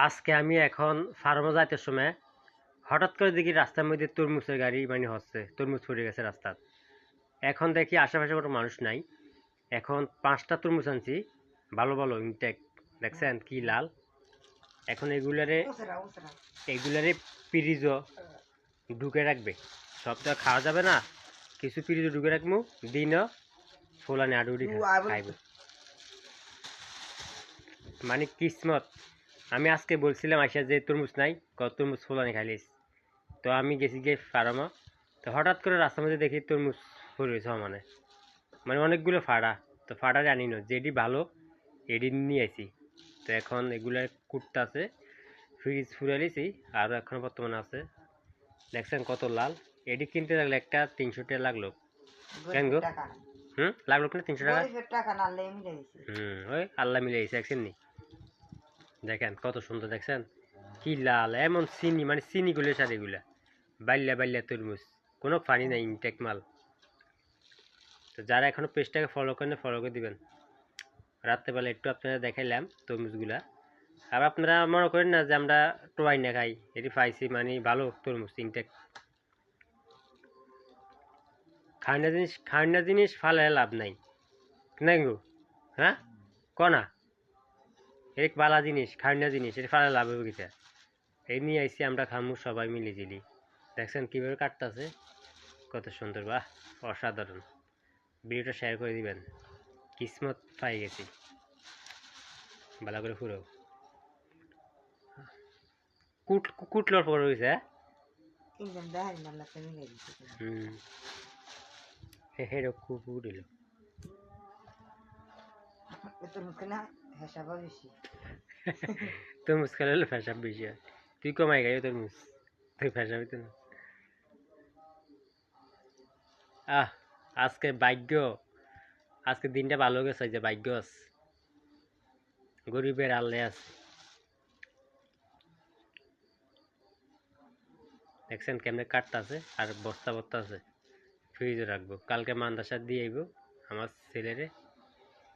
আজকে আমি এখন ফার্মে যাইতে সময় হঠাৎ করে দেখি রাস্তার মধ্যে তরমুজের গাড়ি হচ্ছে তরমুজ পড়ে গেছে রাস্তার। এখন দেখি আশেপাশে কোনো মানুষ নাই। এখন 5টা তরমুজ আনছি, ভালো ভালো ইনটেক, দেখছেন কি লাল। এখন এগুলারে পিরিজও ঢুকে রাখবে, সব তো খাওয়া যাবে না, কিছু পিরিজও ঢুকে রাখবো, দিনও ফোলানি আডুডি খাইব, মানে কিসমত। আমি আজকে বলছিলাম আইসা যে তরমুজ নাই, কত তরমুজ ফোলানি খাইলিস। তো আমি গেছি গিয়ে ফার্মা, তো হঠাৎ করে রাস্তার মধ্যে দেখি তরমুজ পড়েছে, মানে মানে অনেকগুলো ফাড়া। তো ফাড়া জানি না, যেটি ভালো এটি নিয়ে আসি। তো এখন এগুলো কুটতে আছে, ফ্রিজ ফুরাইছি, আরও এখন বর্তমানে আছে। দেখছেন কত লাল। এটি কিনতে লাগলে একটা 300 টাকা লাগলো। কেন গো? লাগলো কিনা 300 টাকা? ওই আল্লাহ মিলে দিয়েছে, দেখছেন নি? দেখেন কত সুন্দর, দেখছেন কি লাল, এমন চিনি, মানে চিনি গুলো সার, এগুলা বাল্যা বাল্যা তরমুজ, কোনো পানি নাই, ইনটেক মাল। তো যারা এখনো পেজটাকে ফলো করেন, ফলো করে দিবেন। রাত্রেবেলা একটু আপনারা দেখাইলাম তরমুজগুলা। আর আপনারা মনে করেন না যে আমরা টোয়াই না খাই, এটি পাইছি মানে ভালো তরমুজ, ইনটেক। খাওয়ানা জিনিস ফালে লাভ নাই, নাই গো? হ্যাঁ কনা, এক বালা জিনিস, খাওয়ানা জিনিস, এটি ফালে লাভ হবে কিটা? এই নিয়ে আইসি আমরা খামু সবাই মিলিঝিলি। দেখছেন কীভাবে কাটতেছে, কত সুন্দর, বাহ অসাধারণ। ভিডিওটা শেয়ার করে দিবেন। কিসমত পাই গেছি, ভালো করে ফুরো। কুটলোর পর হয়েছে। কুটিল তরমুজ খেলে ফেসাব বেশি হয়। তুই কমাই গাই তরমুজ, তুই ফেসাবি তো না। আজকে ভাগ্য, আজকে দিনটা ভালো গেছে, যে ভাগ্য আছে, গরিবের আল্লে আছে। দেখছেন কেমনে কাটতে আছে, আর বস্তা বস্তা আছে, ফ্রিজে রাখবো, কালকে মান্দাসার দিয়ে আইব আমার ছেলেরে,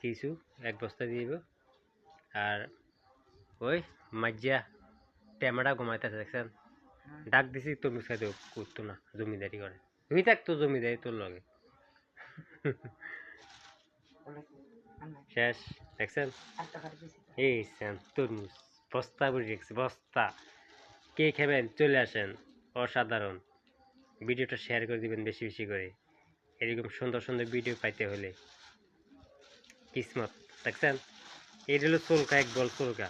কিছু 1 বস্তা দিয়ে আইব। আর ওই মাজ্জা টেমাটা ঘুমাইতেছে, দেখছেন ডাক দিছি, তরমুজ খাইতে করতো না, জমিদারি করে। তুই থাকতো জমিদারি তোর লগে। শেষ, দেখছেন এই তরমুজ বস্তা ভরে রেখেছি, বস্তা। কে খাবেন চলে আসেন, অসাধারণ। ভিডিওটা শেয়ার করে দিবেন বেশি বেশি করে, এরকম সুন্দর সুন্দর ভিডিও পাইতে হলে। কিসমত, দেখছেন এটা হলো চুলকা, এক বল চুলকা।